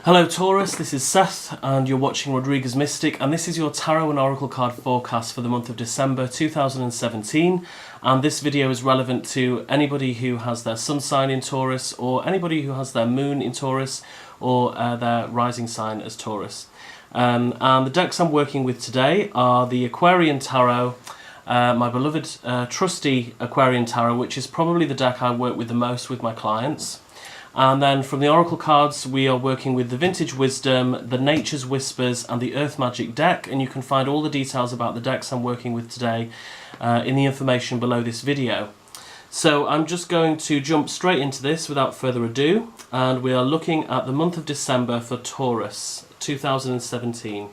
Hello Taurus, this is Seth and you're watching Rodriguez Mystic, and this is your Tarot and Oracle card forecast for the month of December 2017, and this video is relevant to anybody who has their sun sign in Taurus or anybody who has their moon in Taurus or their rising sign as Taurus. And the decks I'm working with today are the Aquarian Tarot, my beloved trusty Aquarian Tarot, which is probably the deck I work with the most with my clients. And then from the Oracle cards, we are working with the Vintage Wisdom, the Nature's Whispers, and the Earth Magic deck. And you can find all the details about the decks I'm working with today in the information below this video. So I'm just going to jump straight into this without further ado. And we are looking at the month of December for Taurus 2017.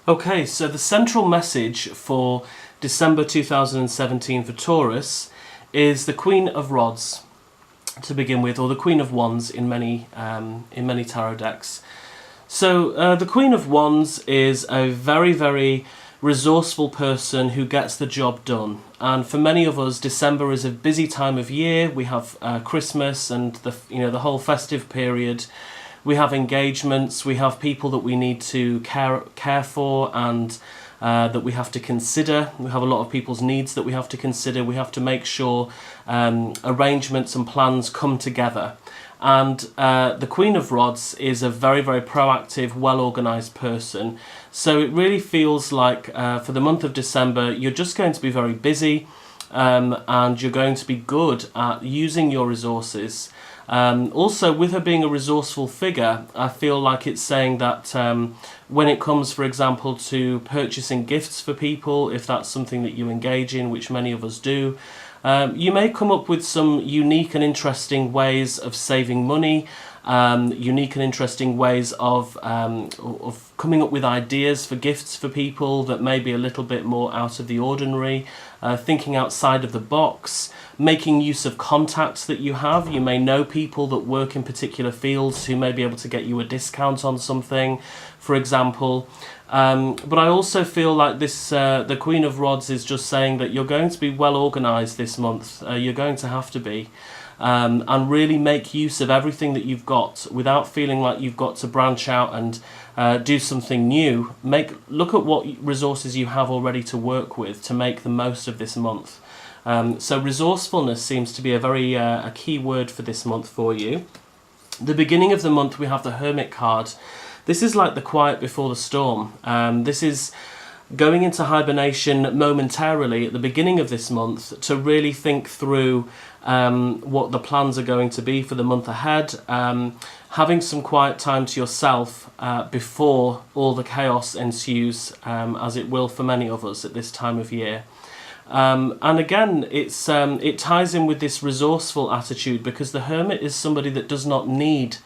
Okay, so the central message for December 2017 for Taurus is the Queen of Rods to begin with, or the Queen of Wands in many tarot decks. So the Queen of Wands is a very, very resourceful person who gets the job done. And for many of us, December is a busy time of year. We have Christmas and the whole festive period. We have engagements, we have people that we need to care for and that we have to consider. We have a lot of people's needs that we have to consider. We have to make sure arrangements and plans come together. And the Queen of Rods is a very, very proactive, well-organised person. So it really feels like for the month of December, you're just going to be very busy and you're going to be good at using your resources. Also, with her being a resourceful figure, I feel like it's saying that when it comes, for example, to purchasing gifts for people, if that's something that you engage in, which many of us do, you may come up with some unique and interesting ways of saving money, unique and interesting ways of coming up with ideas for gifts for people that may be a little bit more out of the ordinary, thinking outside of the box, making use of contacts that you have. You may know people that work in particular fields who may be able to get you a discount on something, for example. But I also feel like this, the Queen of Rods is just saying that you're going to be well organised this month. You're going to have to be. And really make use of everything that you've got without feeling like you've got to branch out and do something new. Look at what resources you have already to work with to make the most of this month. So resourcefulness seems to be a key word for this month for you. The beginning of the month we have the Hermit card. This is like the quiet before the storm. This is going into hibernation momentarily at the beginning of this month to really think through what the plans are going to be for the month ahead, having some quiet time to yourself before all the chaos ensues, as it will for many of us at this time of year. And again, it ties in with this resourceful attitude, because the Hermit is somebody that does not need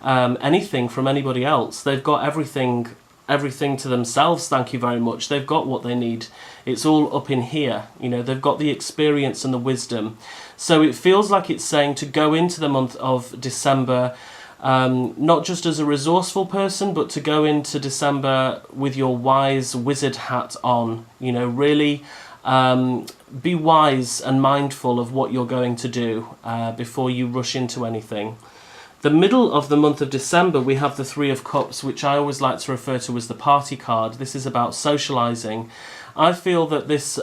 anything from anybody else. They've got everything to themselves, thank you very much. They've got what they need. It's all up in here. They've got the experience and the wisdom. So it feels like it's saying to go into the month of December not just as a resourceful person, but to go into December with your wise wizard hat on. Really be wise and mindful of what you're going to do before you rush into anything. The middle of the month of December, we have the Three of Cups, which I always like to refer to as the party card. This is about socialising. I feel that this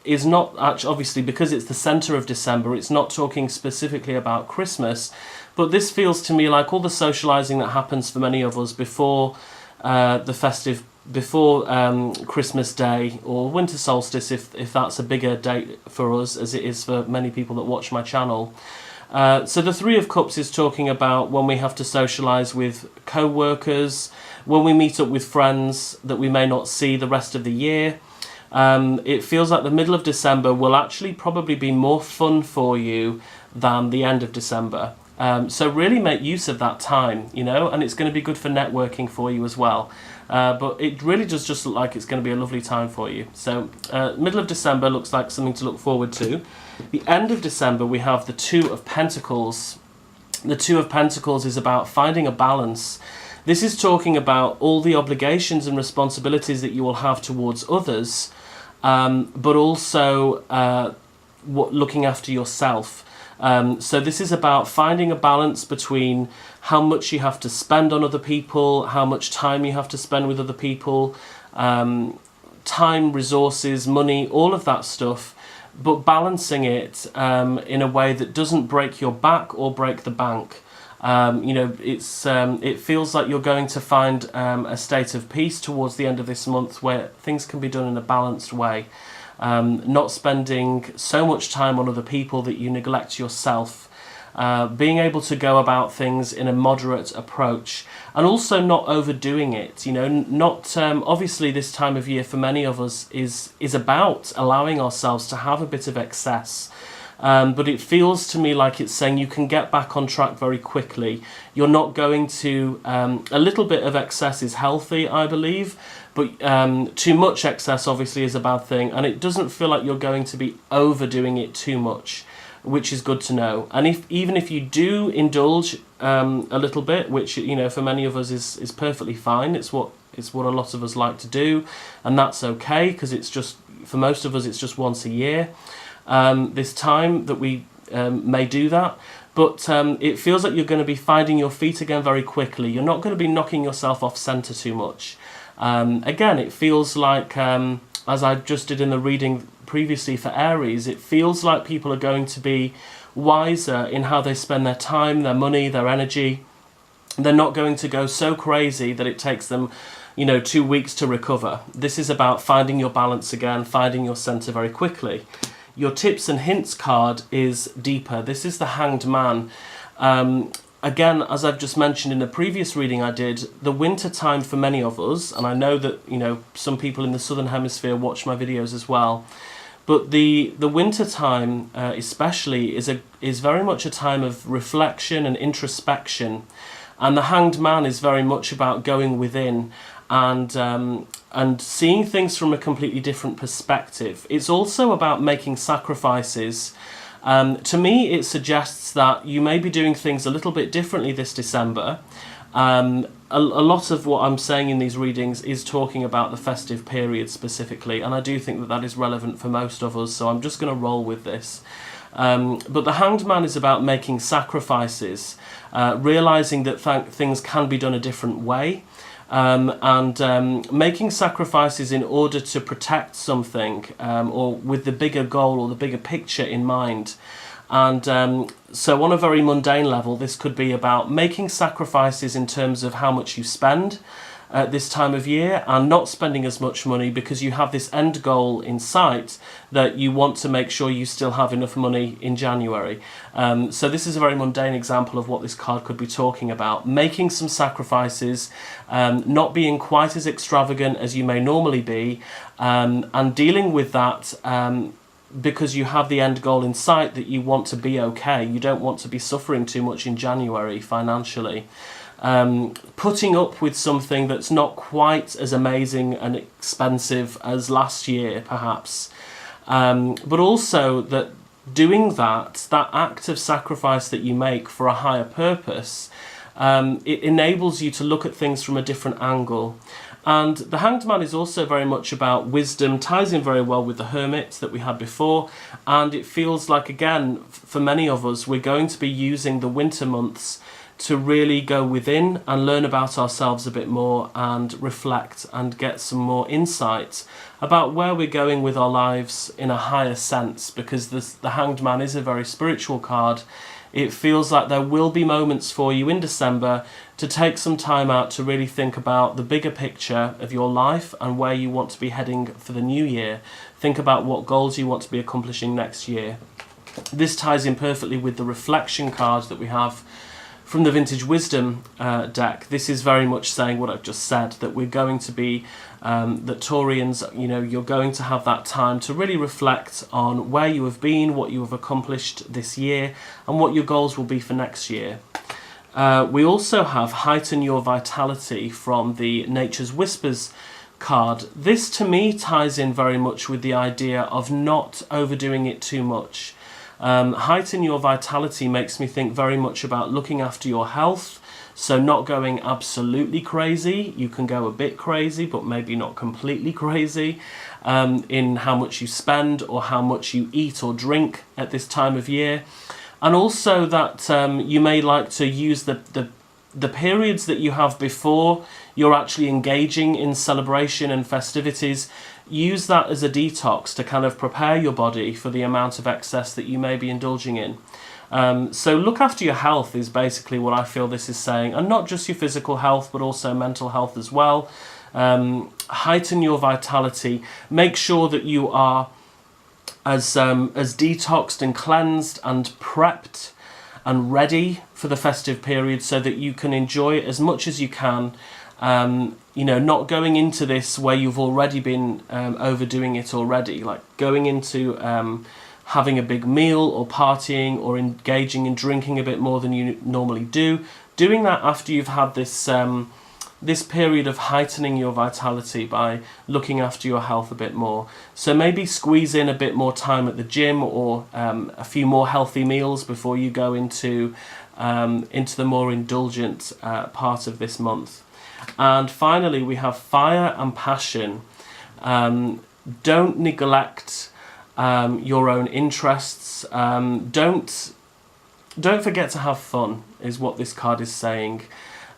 is not, obviously because it's the centre of December, it's not talking specifically about Christmas, but this feels to me like all the socialising that happens for many of us before the festive before Christmas Day or winter solstice, if that's a bigger date for us, as it is for many people that watch my channel. So the Three of Cups is talking about when we have to socialise with co-workers, when we meet up with friends that we may not see the rest of the year. It feels like the middle of December will actually probably be more fun for you than the end of December. So really make use of that time, you know, and it's going to be good for networking for you as well. But it really does just look like it's going to be a lovely time for you. So middle of December looks like something to look forward to. The end of December, we have the Two of Pentacles. The Two of Pentacles is about finding a balance. This is talking about all the obligations and responsibilities that you will have towards others, but also looking after yourself. So this is about finding a balance between how much you have to spend on other people, how much time you have to spend with other people, time, resources, money, all of that stuff, but balancing it in a way that doesn't break your back or break the bank. You know, it feels like you're going to find a state of peace towards the end of this month where things can be done in a balanced way. Not spending so much time on other people that you neglect yourself. Being able to go about things in a moderate approach, and also not overdoing it. You know, not obviously this time of year for many of us is about allowing ourselves to have a bit of excess. But it feels to me like it's saying you can get back on track very quickly. You're not going to... a little bit of excess is healthy, I believe, but too much excess obviously is a bad thing, and it doesn't feel like you're going to be overdoing it too much, which is good to know. And even if you do indulge a little bit, which, you know, for many of us is perfectly fine, it's what a lot of us like to do, and that's okay, because it's just, for most of us, it's just once a year. This time that we may do that, but it feels like you're going to be finding your feet again very quickly. You're not going to be knocking yourself off centre too much. Again, it feels like, as I just did in the reading previously for Aries, it feels like people are going to be wiser in how they spend their time, their money, their energy. They're not going to go so crazy that it takes them, you know, 2 weeks to recover. This is about finding your balance again, finding your centre very quickly. Your tips and hints card is deeper. This is the Hanged Man. Again, as I've just mentioned in the previous reading I did, the winter time for many of us, and I know that, you know, some people in the southern hemisphere watch my videos as well, but the winter time especially is very much a time of reflection and introspection, and the Hanged Man is very much about going within and seeing things from a completely different perspective. It's also about making sacrifices. To me, it suggests that you may be doing things a little bit differently this December. A lot of what I'm saying in these readings is talking about the festive period specifically, and I do think that is relevant for most of us, so I'm just going to roll with this. But the Hanged Man is about making sacrifices, realising that things can be done a different way, and making sacrifices in order to protect something, or with the bigger goal or the bigger picture in mind. And so on a very mundane level, this could be about making sacrifices in terms of how much you spend at this time of year, and not spending as much money because you have this end goal in sight that you want to make sure you still have enough money in January. So this is a very mundane example of what this card could be talking about. Making some sacrifices, not being quite as extravagant as you may normally be, and dealing with that because you have the end goal in sight, that you want to be okay. You don't want to be suffering too much in January financially. Putting up with something that's not quite as amazing and expensive as last year, perhaps. But also that doing that act of sacrifice that you make for a higher purpose, it enables you to look at things from a different angle. And the Hanged Man is also very much about wisdom, ties in very well with the Hermit that we had before, and it feels like, again, for many of us, we're going to be using the winter months to really go within and learn about ourselves a bit more and reflect and get some more insight about where we're going with our lives in a higher sense, because the Hanged Man is a very spiritual card. It feels like there will be moments for you in December to take some time out to really think about the bigger picture of your life and where you want to be heading for the new year. Think about what goals you want to be accomplishing next year. This ties in perfectly with the reflection card that we have from the Vintage Wisdom deck. This is very much saying what I've just said, that we're going to be, that Taurians, you're going to have that time to really reflect on where you have been, what you have accomplished this year, and what your goals will be for next year. We also have Heighten Your Vitality from the Nature's Whispers card. This to me ties in very much with the idea of not overdoing it too much. Heighten Your Vitality makes me think very much about looking after your health, so not going absolutely crazy. You can go a bit crazy, but maybe not completely crazy in how much you spend or how much you eat or drink at this time of year. And also that you may like to use the periods that you have before you're actually engaging in celebration and festivities. Use that as a detox to kind of prepare your body for the amount of excess that you may be indulging in. So look after your health is basically what I feel this is saying, and not just your physical health but also mental health as well. Heighten your vitality. Make sure that you are as detoxed and cleansed and prepped and ready for the festive period so that you can enjoy as much as you can. Not going into this where you've already been overdoing it already, like going into having a big meal or partying or engaging in drinking a bit more than you normally do. Doing that after you've had this period of heightening your vitality by looking after your health a bit more. So maybe squeeze in a bit more time at the gym or a few more healthy meals before you go into the more indulgent part of this month. And finally, we have Fire and Passion. Don't neglect your own interests. Don't forget to have fun, is what this card is saying.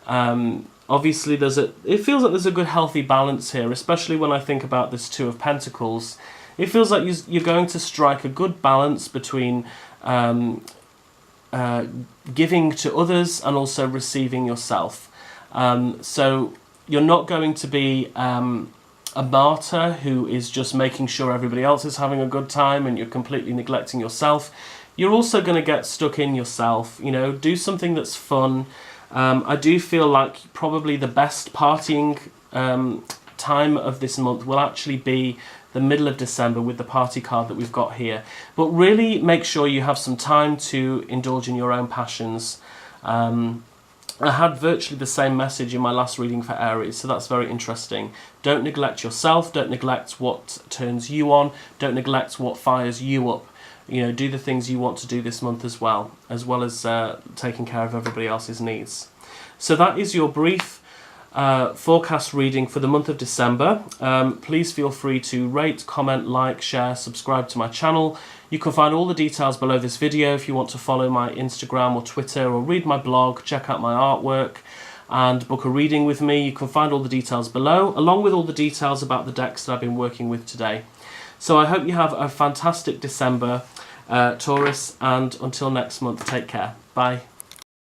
Obviously, it feels like there's a good healthy balance here, especially when I think about this Two of Pentacles. It feels like you're going to strike a good balance between giving to others and also receiving yourself. So you're not going to be a martyr who is just making sure everybody else is having a good time and you're completely neglecting yourself. You're also going to get stuck in yourself, do something that's fun. I do feel like probably the best partying time of this month will actually be the middle of December with the party card that we've got here. But really make sure you have some time to indulge in your own passions. I had virtually the same message in my last reading for Aries, so that's very interesting. Don't neglect yourself, don't neglect what turns you on, don't neglect what fires you up. Do the things you want to do this month as well as taking care of everybody else's needs. So that is your brief forecast reading for the month of December. Please feel free to rate, comment, like, share, subscribe to my channel. You can find all the details below this video if you want to follow my Instagram or Twitter or read my blog, check out my artwork and book a reading with me. You can find all the details below, along with all the details about the decks that I've been working with today. So I hope you have a fantastic December, Taurus, and until next month, take care. Bye.